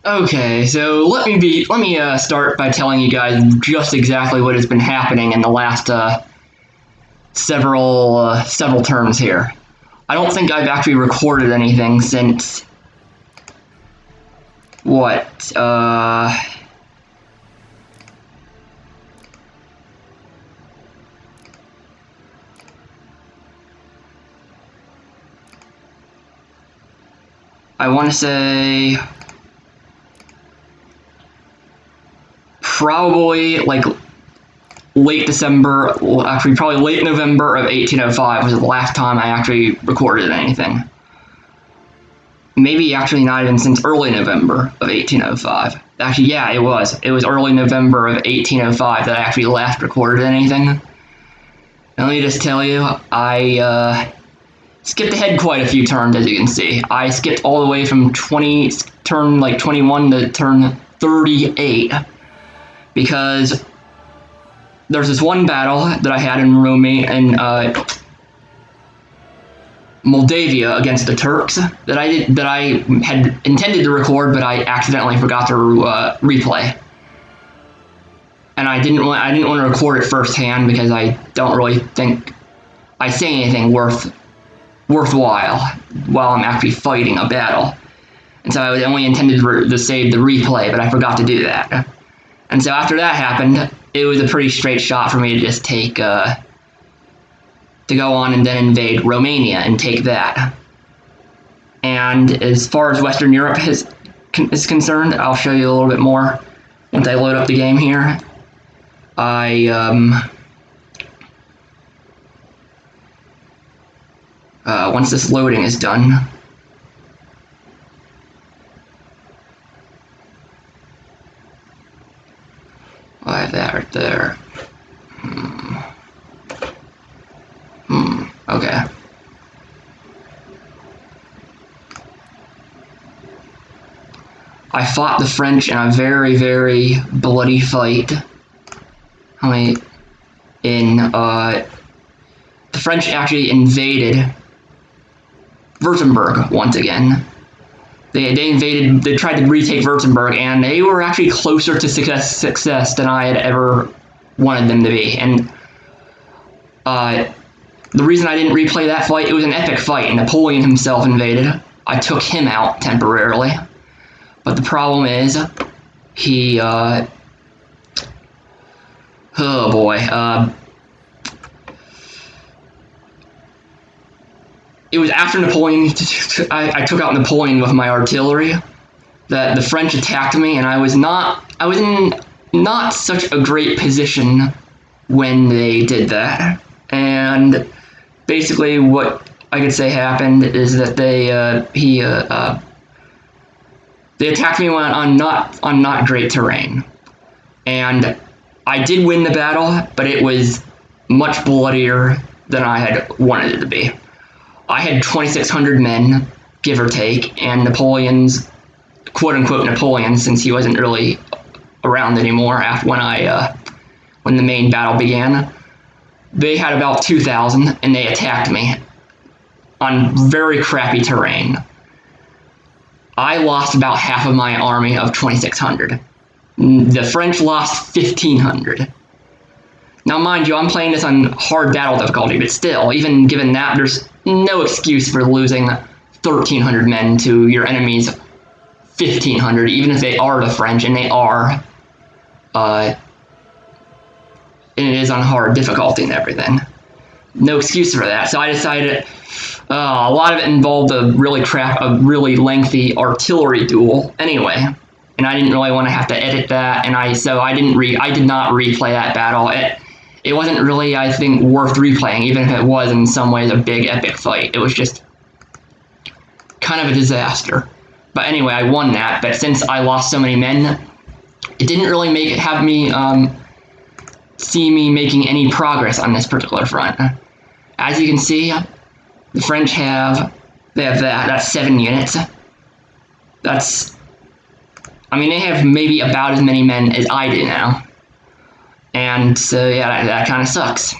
Okay, so let me start by telling you guys just exactly what has been happening in the last several terms here. I don't think I've actually recorded anything since what I want to say probably like late December, well, actually probably late November of 1805 was the last time I actually recorded anything. Maybe actually not even since early November of 1805. Actually, yeah, it was. It was early November of 1805 that I actually last recorded anything. And let me just tell you, I skipped ahead quite a few turns, as you can see. I skipped all the way from turn like 21 to turn 38 because there's this one battle that I had in Romania and Moldavia against the Turks that I had intended to record, but I accidentally forgot to replay. And I didn't want to record it firsthand because I don't really think I say anything worthwhile while I'm actually fighting a battle. And so I only intended to save the replay, but I forgot to do that. And so after that happened, it was a pretty straight shot for me to just take to go on and then invade Romania and take that. And as far as Western Europe is concerned, I'll show you a little bit more once I load up the game here. Once this loading is done, I have that right there. Okay. I fought the French in a very, very bloody fight. The French actually invaded Württemberg once again. They tried to retake Württemberg, and they were actually closer to success than I had ever wanted them to be. And the reason I didn't replay that fight, it was an epic fight. Napoleon himself invaded. I took him out temporarily. But the problem is, he, oh boy, it was after Napoleon, I took out Napoleon with my artillery, that the French attacked me, and I was in not such a great position when they did that. And basically what I could say happened is that they attacked me on not great terrain. And I did win the battle, but it was much bloodier than I had wanted it to be. I had 2,600 men, give or take, and Napoleon's, quote-unquote Napoleon, since he wasn't really around anymore after when the main battle began, they had about 2,000, and they attacked me on very crappy terrain. I lost about half of my army of 2,600. The French lost 1,500. Now, mind you, I'm playing this on hard battle difficulty, but still, even given that, there's no excuse for losing 1,300 men to your enemy's 1,500, even if they are the French, and they are. And it is on hard difficulty and everything. No excuse for that. So I decided a lot of it involved a really lengthy artillery duel anyway. And I didn't really want to have to edit that, and I did not replay that battle. It wasn't really, I think, worth replaying, even if it was in some ways a big epic fight. It was just kind of a disaster. But anyway, I won that, but since I lost so many men, it didn't really see me making any progress on this particular front. As you can see, the French have that's 7 units. They have maybe about as many men as I do now. And so yeah, that kind of sucks.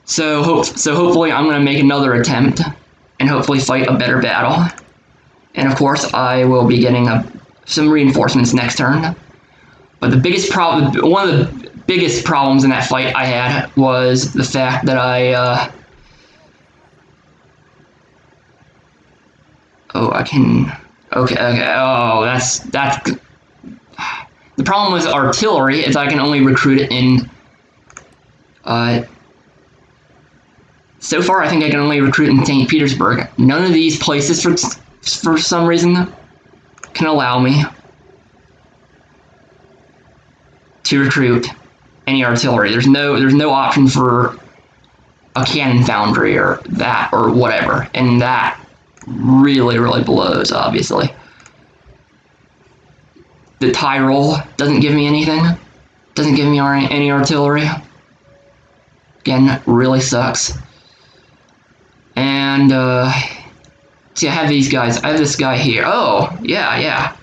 So hopefully I'm going to make another attempt and hopefully fight a better battle. And of course I will be getting a some reinforcements next turn. But the biggest problem, one of the biggest problems in that fight I had was the fact that that's the problem with artillery is I can only recruit it in. So far, I think I can only recruit in St. Petersburg. None of these places, for some reason, can allow me to recruit any artillery. There's no option for a cannon foundry or that or whatever, and that really blows. Obviously, the Tyrol doesn't give me anything. Doesn't give me any artillery. Again, really sucks. And see, I have these guys. I have this guy here. Oh, yeah.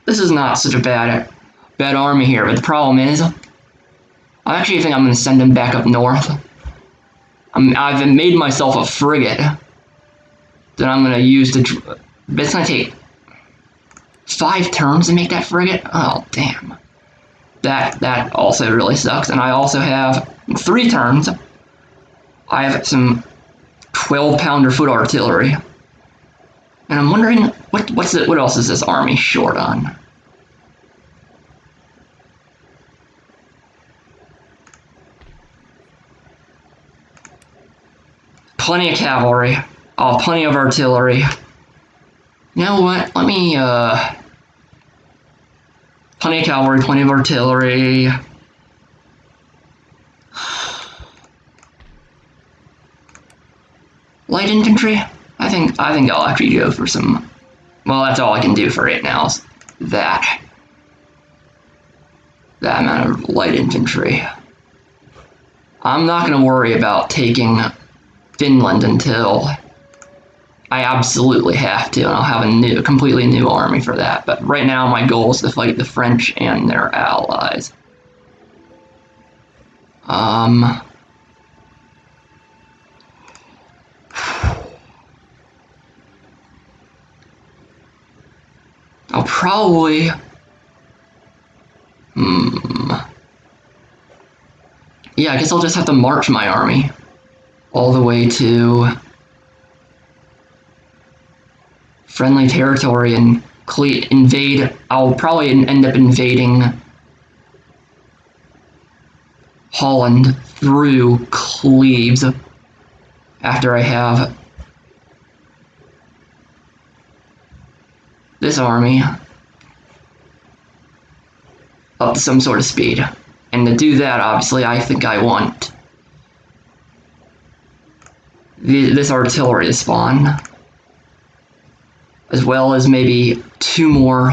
This is not such a bad army here, but the problem is, I actually think I'm going to send him back up north. I've made myself a frigate that I'm going to use to. But it's going to take 5 turns to make that frigate. Oh, damn. That also really sucks. And I also have 3 turns. I have some 12-pounder foot artillery, and I'm wondering what else is this army short on? Plenty of cavalry. Oh, plenty of artillery. You know what? Let me plenty of cavalry, plenty of artillery. Light infantry? I think I'll actually go for some. Well, that's all I can do for right now is that amount of light infantry. I'm not going to worry about taking Finland until I absolutely have to, and I'll have a completely new army for that. But right now, my goal is to fight the French and their allies. I'll probably. Yeah, I guess I'll just have to march my army all the way to friendly territory and invade. I'll probably end up invading Holland through Cleves after I have this army up to some sort of speed. And to do that, obviously, I think I want this artillery to spawn, as well as maybe 2 more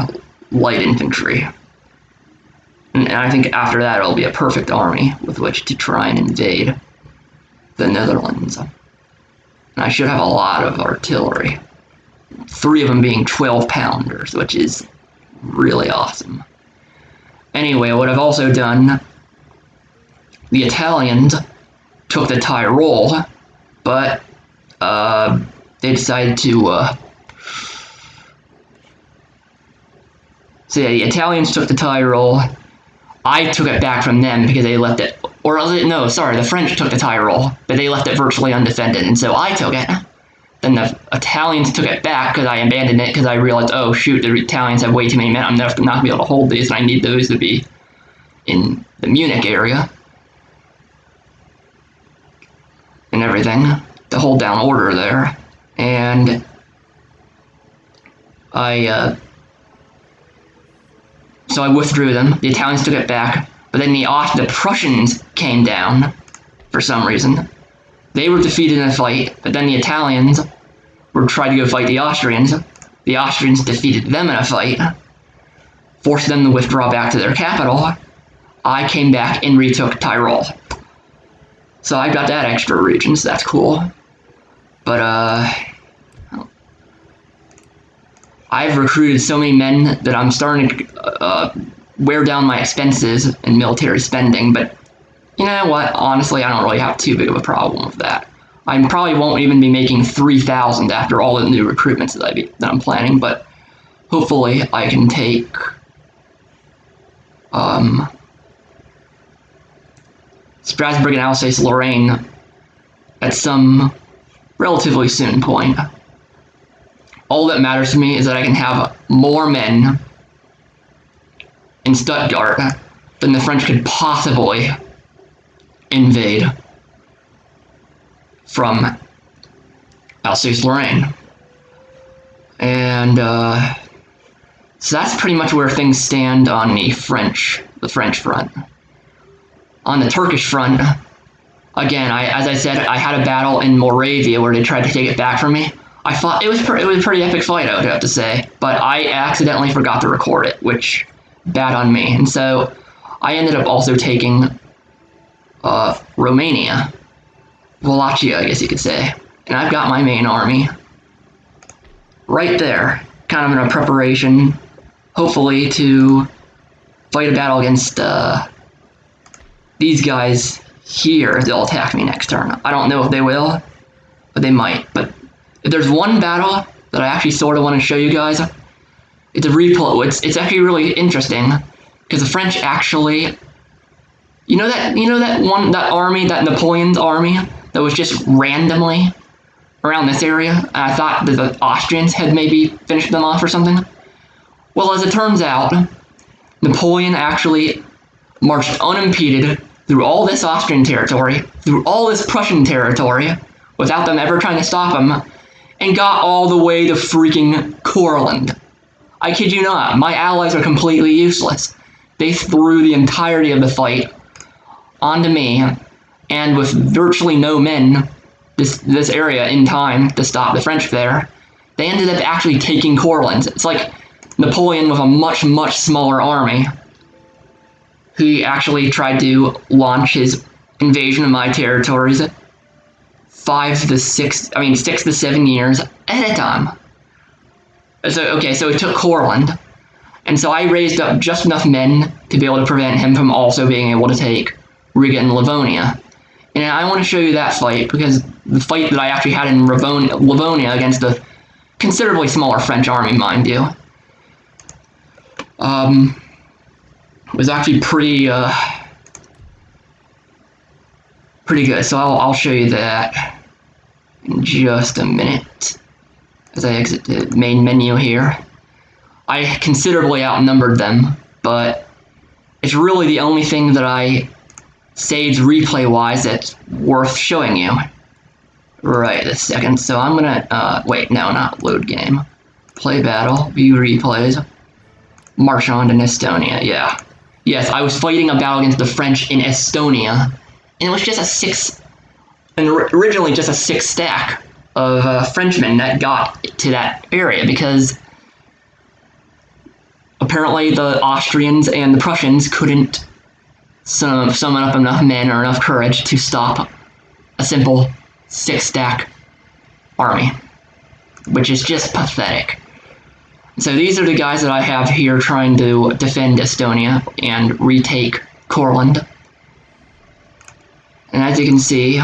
light infantry. And I think after that, it'll be a perfect army with which to try and invade the Netherlands. And I should have a lot of artillery. 3 of them being 12-pounders, which is really awesome. Anyway, what I've also done, the Italians took the Tyrol, but they decided to. So yeah, the Italians took the Tyrol. I took it back from them because they left it. Or no, sorry, the French took the Tyrol, but they left it virtually undefended, and so I took it. Then the Italians took it back because I abandoned it because I realized, oh shoot, the Italians have way too many men. I'm not going to be able to hold these, and I need those to be in the Munich area and everything to hold down order there. And so I withdrew them. The Italians took it back, but then the Prussians came down for some reason. They were defeated in a fight, but then the Italians were trying to go fight the Austrians. The Austrians defeated them in a fight, forced them to withdraw back to their capital. I came back and retook Tyrol. So I got that extra region, so that's cool. But, I've recruited so many men that I'm starting to wear down my expenses and military spending, but you know what? Honestly, I don't really have too big of a problem with that. I probably won't even be making 3,000 after all the new recruitments that I'm planning, but hopefully I can take Strasbourg and Alsace-Lorraine at some relatively soon point. All that matters to me is that I can have more men in Stuttgart than the French could possibly invade from Alsace-Lorraine. And so that's pretty much where things stand on the French front. On the Turkish front, again, as I said, I had a battle in Moravia where they tried to take it back from me. I fought. It was a pretty epic fight, I would have to say, but I accidentally forgot to record it, which bad on me. And so I ended up also taking Romania, Wallachia, I guess you could say, and I've got my main army right there, kind of in a preparation, hopefully, to fight a battle against these guys here. They'll attack me next turn. I don't know if they will, but they might. But if there's one battle that I actually sort of want to show you guys, it's a replay. It's actually really interesting because the French actually, you know that army, that Napoleon's army that was just randomly around this area. And I thought that the Austrians had maybe finished them off or something. Well, as it turns out, Napoleon actually marched unimpeded through all this Austrian territory, through all this Prussian territory, without them ever trying to stop him, and got all the way to freaking Courland. I kid you not, my allies are completely useless. They threw the entirety of the fight onto me, and with virtually no men, this area in time to stop the French there, they ended up actually taking Courland. It's like Napoleon with a much, much smaller army. He actually tried to launch his invasion of my territories 6 to 7 years ahead of time. So he took Courland, and so I raised up just enough men to be able to prevent him from also being able to take Riga and Livonia. And I want to show you that fight, because the fight that I actually had in Livonia against a considerably smaller French army, mind you, was actually pretty good. So I'll show you that in just a minute as I exit the main menu here. I considerably outnumbered them, but it's really the only thing that I saved replay-wise that's worth showing you right this second. So I'm gonna wait, no, not load game. Play battle, view replays, march on to Estonia. Yeah. Yes, I was fighting a battle against the French in Estonia, and it was just originally just a 6 stack of Frenchmen that got to that area, because apparently the Austrians and the Prussians couldn't summon up enough men or enough courage to stop a simple 6 stack army, which is just pathetic. So these are the guys that I have here trying to defend Estonia and retake Courland. And as you can see,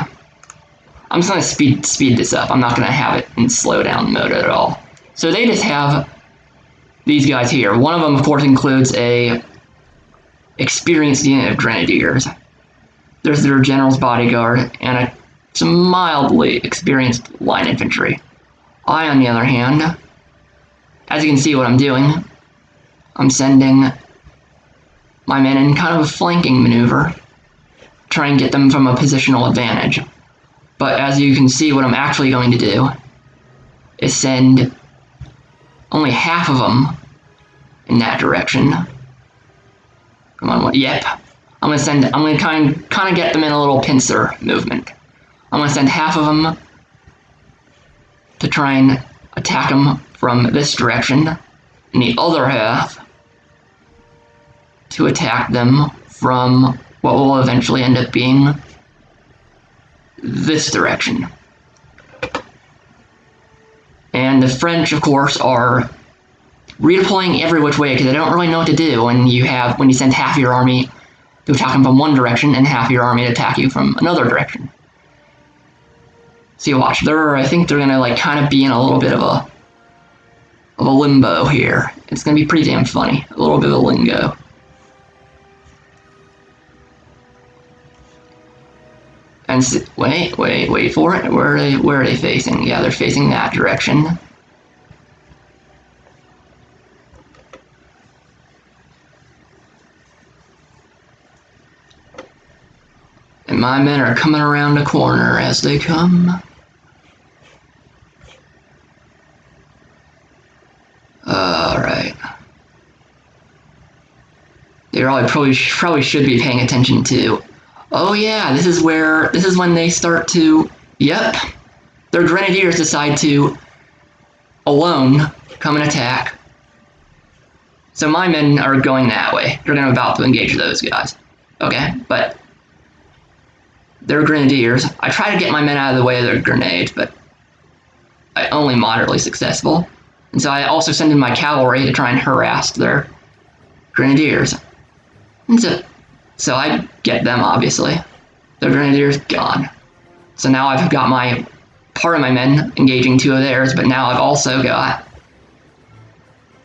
I'm just going to speed this up. I'm not going to have it in slow down mode at all. So they just have these guys here. One of them, of course, includes a experienced unit of grenadiers. There's their general's bodyguard and some mildly experienced line infantry. I, on the other hand, as you can see what I'm doing, I'm sending my men in kind of a flanking maneuver, try and get them from a positional advantage. But as you can see, what I'm actually going to do is send only half of them in that direction. Come on, yep. I'm gonna kind of get them in a little pincer movement. I'm gonna send half of them to try and attack them from this direction, and the other half to attack them from what will eventually end up being this direction. And the French, of course, are redeploying every which way because they don't really know what to do when you send half your army to attack them from one direction and half your army to attack you from another direction. So you watch, I think they're gonna kind of be in a little bit of a of a limbo here. It's going to be pretty damn funny. A little bit of a lingo. And wait for it. Where are they facing? Yeah, they're facing that direction. And my men are coming around the corner as they come. Alright. They probably should be paying attention to. Oh yeah, this is when they start to. Yep. Their grenadiers decide to alone come and attack. So my men are going that way. They're about to engage those guys. Okay, but they're grenadiers. I try to get my men out of the way of their grenades, but I'm only moderately successful. And so I also send in my cavalry to try and harass their grenadiers. And so I get them, obviously. Their grenadiers gone. So now I've got part of my men engaging two of theirs, but now I've also got,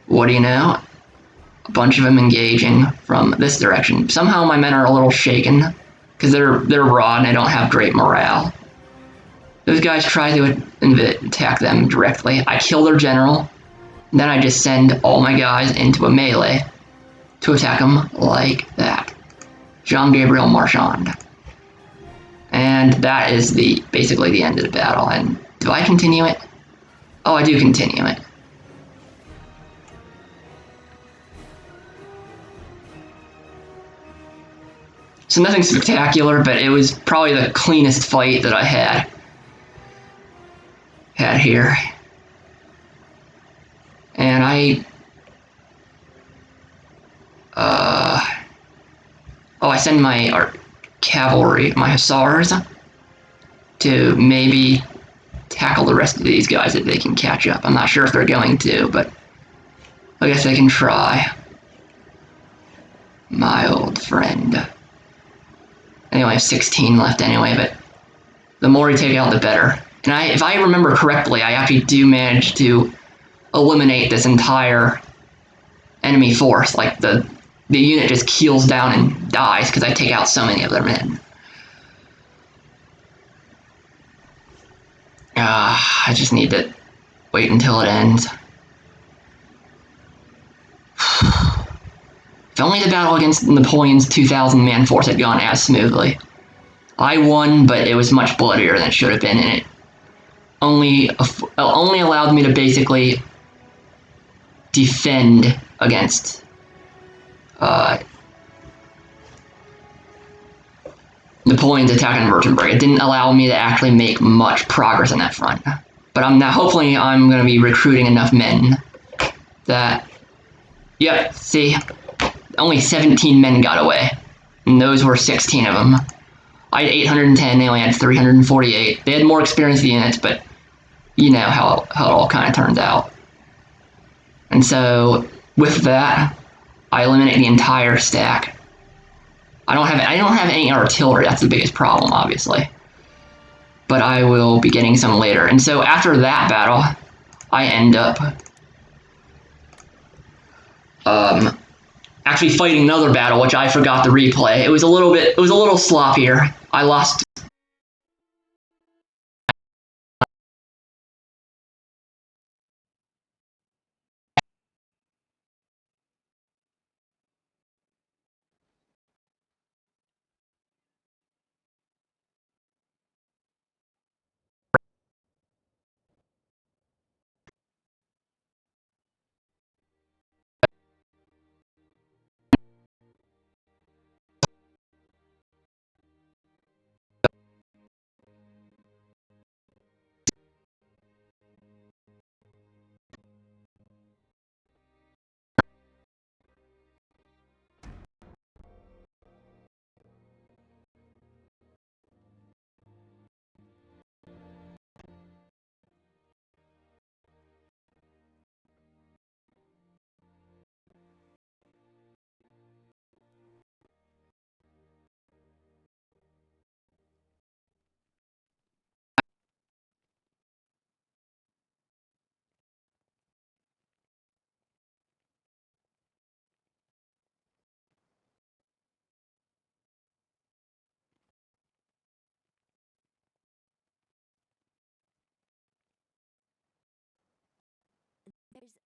what do you know, a bunch of them engaging from this direction. Somehow my men are a little shaken because they're raw and I don't have great morale. Those guys try to attack them directly. I kill their general, and then I just send all my guys into a melee to attack them like that. Jean-Gabriel Marchand. And that is basically the end of the battle. And do I continue it? Oh, I do continue it. So nothing spectacular, but it was probably the cleanest fight that I had here. And I send my cavalry, my hussars, to maybe tackle the rest of these guys if they can catch up. I'm not sure if they're going to, but I guess they can try. My old friend. I only have 16 left anyway, but the more you take out, the better. And if I remember correctly, I actually do manage to eliminate this entire enemy force. Like the unit just keels down and dies because I take out so many of their men. I just need to wait until it ends. If only the battle against Napoleon's 2,000-man force had gone as smoothly. I won, but it was much bloodier than it should have been, and it only allowed me to basically defend against Napoleon's attack on Württemberg. It didn't allow me to actually make much progress on that front. But hopefully I'm going to be recruiting enough men that, yep, see, only 17 men got away, and those were 16 of them. I had 810, they only had 348. They had more experienced units, but you know how it all kind of turns out. And so with that, I eliminate the entire stack. I don't have any artillery. That's the biggest problem, obviously. But I will be getting some later. And so after that battle, I end up actually fighting another battle, which I forgot to replay. It was a little sloppier. I lost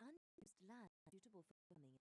unused land suitable for farming.